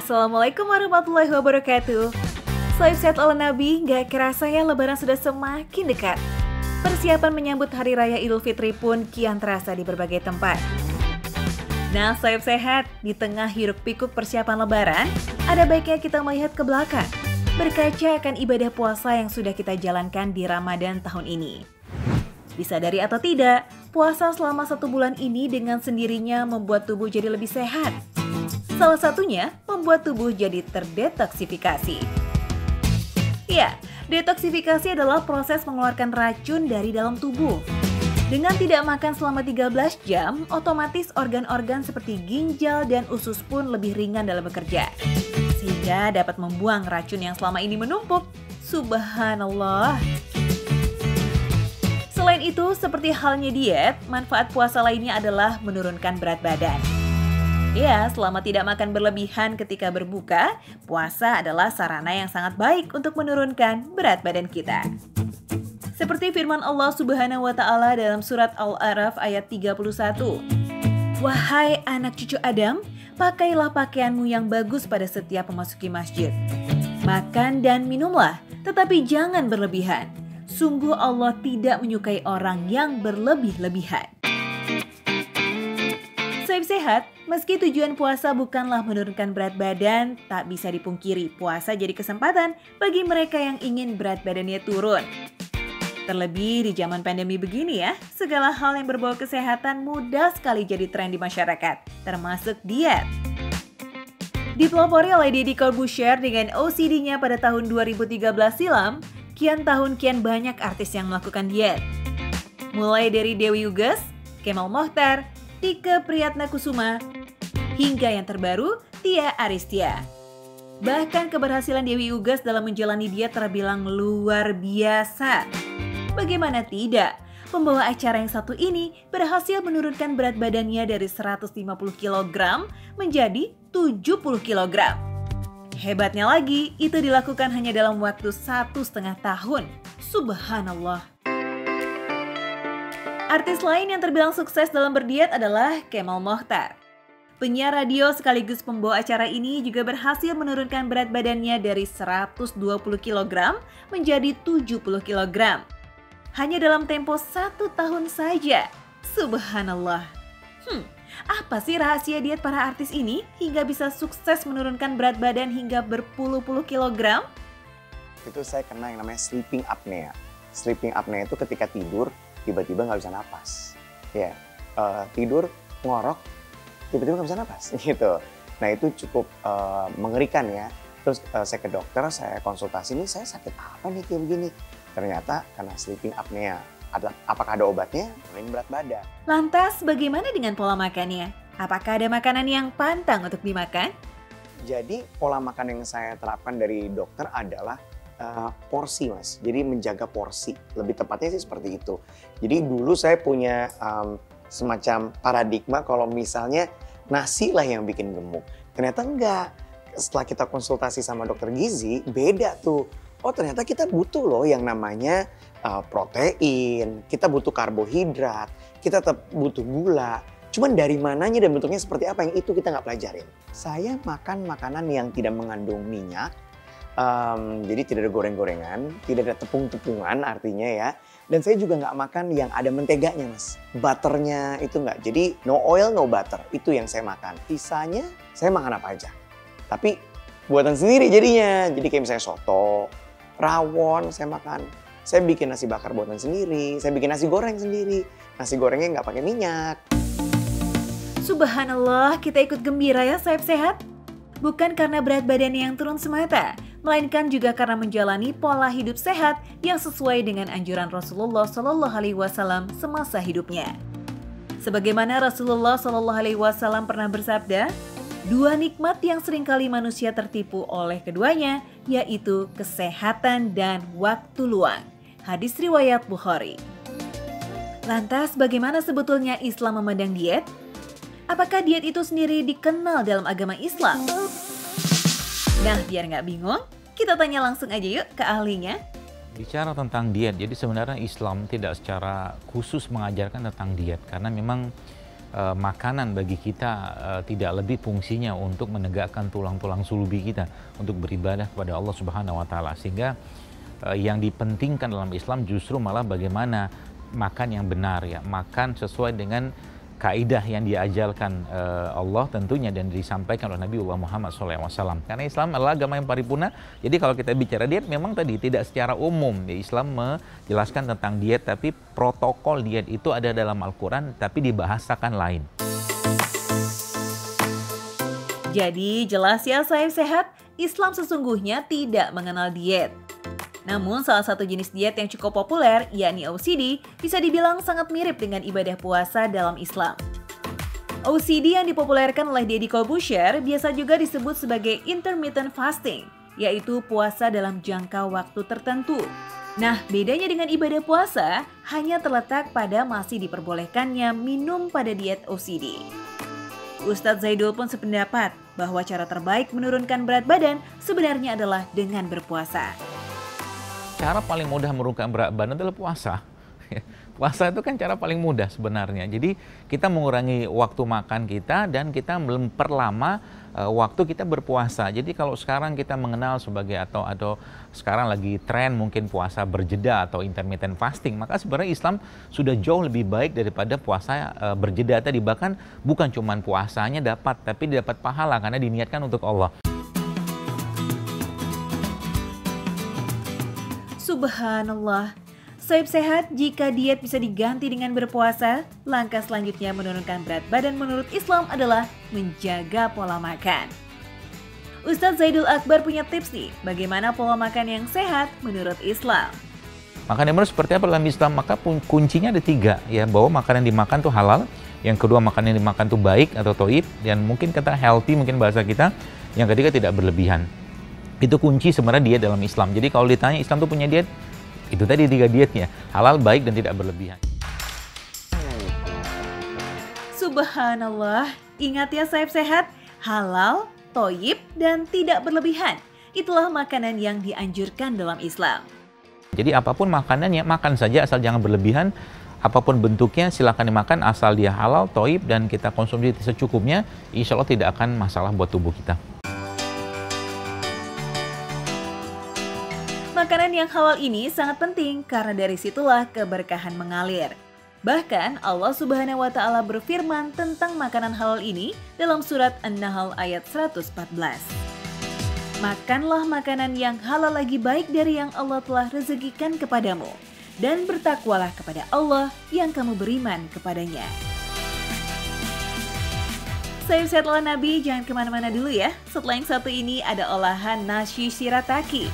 Assalamualaikum warahmatullahi wabarakatuh. Selamat sehat ala Nabi, gak kerasa ya Lebaran sudah semakin dekat. Persiapan menyambut Hari Raya Idul Fitri pun kian terasa di berbagai tempat. Nah, sayap sehat, di tengah hiruk pikuk persiapan Lebaran, ada baiknya kita melihat ke belakang, berkaca akan ibadah puasa yang sudah kita jalankan di Ramadan tahun ini. Disadari atau tidak, puasa selama 1 bulan ini dengan sendirinya membuat tubuh jadi lebih sehat. Salah satunya, membuat tubuh jadi terdetoksifikasi. Ya, detoksifikasi adalah proses mengeluarkan racun dari dalam tubuh. Dengan tidak makan selama 13 jam, otomatis organ-organ seperti ginjal dan usus pun lebih ringan dalam bekerja. Sehingga dapat membuang racun yang selama ini menumpuk. Subhanallah. Selain itu, seperti halnya diet, manfaat puasa lainnya adalah menurunkan berat badan. Ya, selama tidak makan berlebihan ketika berbuka, puasa adalah sarana yang sangat baik untuk menurunkan berat badan kita. Seperti firman Allah Subhanahu wa Ta'ala dalam surat Al-A'raf ayat 31. Wahai anak cucu Adam, pakailah pakaianmu yang bagus pada setiap memasuki masjid. Makan dan minumlah, tetapi jangan berlebihan. Sungguh Allah tidak menyukai orang yang berlebih-lebihan. Sehat, meski tujuan puasa bukanlah menurunkan berat badan, tak bisa dipungkiri puasa jadi kesempatan bagi mereka yang ingin berat badannya turun. Terlebih di zaman pandemi begini ya, segala hal yang berbau kesehatan mudah sekali jadi tren di masyarakat, termasuk diet. Dipelopori oleh Deddy Corbuzier dengan OCD-nya pada tahun 2013 silam, kian banyak artis yang melakukan diet. Mulai dari Dewi Uges, Kemal Mohtar, Tike Priatnakusuma, hingga yang terbaru, Tia Aristia. Bahkan keberhasilan Dewi Uges dalam menjalani diet terbilang luar biasa. Bagaimana tidak, pembawa acara yang satu ini berhasil menurunkan berat badannya dari 150 kg menjadi 70 kg. Hebatnya lagi, itu dilakukan hanya dalam waktu 1,5 tahun. Subhanallah. Artis lain yang terbilang sukses dalam berdiet adalah Kemal Mohtar. Penyiar radio sekaligus pembawa acara ini juga berhasil menurunkan berat badannya dari 120 kg menjadi 70 kg. Hanya dalam tempo 1 tahun saja. Subhanallah. Apa sih rahasia diet para artis ini hingga bisa sukses menurunkan berat badan hingga berpuluh-puluh kilogram? Itu saya kena yang namanya sleeping apnea. Sleeping apnea itu ketika tidur, tiba-tiba nggak bisa napas, ya tidur ngorok, tiba-tiba nggak bisa napas, gitu. Nah itu cukup mengerikan ya. Terus saya ke dokter, saya konsultasi, ini saya sakit apa nih kayak begini? Ternyata karena sleeping apnea. Apakah ada obatnya? Nurunin berat badan. Lantas bagaimana dengan pola makannya? Apakah ada makanan yang pantang untuk dimakan? Jadi pola makan yang saya terapkan dari dokter adalah porsi mas, jadi menjaga porsi, lebih tepatnya sih seperti itu. Jadi dulu saya punya semacam paradigma kalau misalnya nasi lah yang bikin gemuk. Ternyata enggak, setelah kita konsultasi sama dokter gizi beda tuh. Oh ternyata kita butuh loh yang namanya protein, kita butuh karbohidrat, kita tetap butuh gula. Cuman dari mananya dan bentuknya seperti apa yang itu kita nggak pelajarin. Saya makan makanan yang tidak mengandung minyak. Jadi tidak ada goreng-gorengan, tidak ada tepung-tepungan artinya ya. Dan saya juga nggak makan yang ada menteganya mas. Butternya itu nggak. Jadi no oil, no butter. Itu yang saya makan. Sisanya saya makan apa aja. Tapi buatan sendiri jadinya. Jadi kayak misalnya soto, rawon saya makan. Saya bikin nasi bakar buatan sendiri. Saya bikin nasi goreng sendiri. Nasi gorengnya nggak pakai minyak. Subhanallah, kita ikut gembira ya sayap sehat. Bukan karena berat badannya yang turun semata, melainkan juga karena menjalani pola hidup sehat yang sesuai dengan anjuran Rasulullah SAW semasa hidupnya. Sebagaimana Rasulullah SAW pernah bersabda, 2 nikmat yang seringkali manusia tertipu oleh keduanya, yaitu kesehatan dan waktu luang. Hadis riwayat Bukhari. Lantas bagaimana sebetulnya Islam memandang diet? Apakah diet itu sendiri dikenal dalam agama Islam? Nah, biar nggak bingung, kita tanya langsung aja yuk ke ahlinya. Bicara tentang diet, jadi sebenarnya Islam tidak secara khusus mengajarkan tentang diet. Karena memang makanan bagi kita tidak lebih fungsinya untuk menegakkan tulang-tulang sulubi kita untuk beribadah kepada Allah Subhanahu wa taala. Sehingga yang dipentingkan dalam Islam justru malah bagaimana makan yang benar, ya, makan sesuai dengan kaidah yang diajarkan Allah tentunya dan disampaikan oleh Nabiullah Muhammad SAW. Karena Islam adalah agama yang paripurna. Jadi kalau kita bicara diet memang tadi tidak secara umum ya, Islam menjelaskan tentang diet, tapi protokol diet itu ada dalam Al-Quran tapi dibahasakan lain. Jadi jelas ya Saif Sehat, Islam sesungguhnya tidak mengenal diet. Namun salah satu jenis diet yang cukup populer, yakni OCD, bisa dibilang sangat mirip dengan ibadah puasa dalam Islam. OCD yang dipopulerkan oleh Deddy Corbuzier biasa juga disebut sebagai intermittent fasting, yaitu puasa dalam jangka waktu tertentu. Nah, bedanya dengan ibadah puasa hanya terletak pada masih diperbolehkannya minum pada diet OCD. Ustadz Zaidul pun sependapat bahwa cara terbaik menurunkan berat badan sebenarnya adalah dengan berpuasa. Cara paling mudah menurunkan berat badan adalah puasa. Puasa itu kan cara paling mudah sebenarnya. Jadi kita mengurangi waktu makan kita dan kita memperlama waktu kita berpuasa. Jadi kalau sekarang kita mengenal sebagai atau sekarang lagi tren mungkin puasa berjeda atau intermittent fasting, maka sebenarnya Islam sudah jauh lebih baik daripada puasa berjeda tadi. Bahkan bukan cuma puasanya dapat, tapi dapat pahala karena diniatkan untuk Allah. Subhanallah. Saif Sehat, jika diet bisa diganti dengan berpuasa, langkah selanjutnya menurunkan berat badan menurut Islam adalah menjaga pola makan. Ustadz Zaidul Akbar punya tips nih, bagaimana pola makan yang sehat menurut Islam. Makan yang benar seperti apa dalam Islam? Maka kuncinya ada 3, ya, bahwa makanan yang dimakan tuh halal, yang kedua makanan yang dimakan tuh baik atau toib, dan mungkin kata healthy mungkin bahasa kita, yang ketiga tidak berlebihan. Itu kunci sebenarnya diet dalam Islam. Jadi kalau ditanya Islam tuh punya diet, itu tadi 3 dietnya, halal, baik, dan tidak berlebihan. Subhanallah, ingat ya Saif Sehat, halal, toyib, dan tidak berlebihan. Itulah makanan yang dianjurkan dalam Islam. Jadi apapun makanannya, makan saja asal jangan berlebihan. Apapun bentuknya silakan dimakan asal dia halal, toyib, dan kita konsumsi secukupnya. Insya Allah tidak akan masalah buat tubuh kita. Makanan yang halal ini sangat penting karena dari situlah keberkahan mengalir. Bahkan Allah Subhanahu wa taala berfirman tentang makanan halal ini dalam surat An-Nahl ayat 114. Makanlah makanan yang halal lagi baik dari yang Allah telah rezekikan kepadamu, dan bertakwalah kepada Allah yang kamu beriman kepadanya. Saif Sehat ala Nabi, jangan kemana-mana dulu ya. Setelah yang satu ini ada olahan nasi shirataki,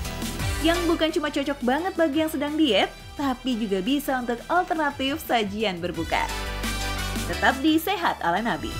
yang bukan cuma cocok banget bagi yang sedang diet, tapi juga bisa untuk alternatif sajian berbuka. Tetap di Sehat ala Nabi.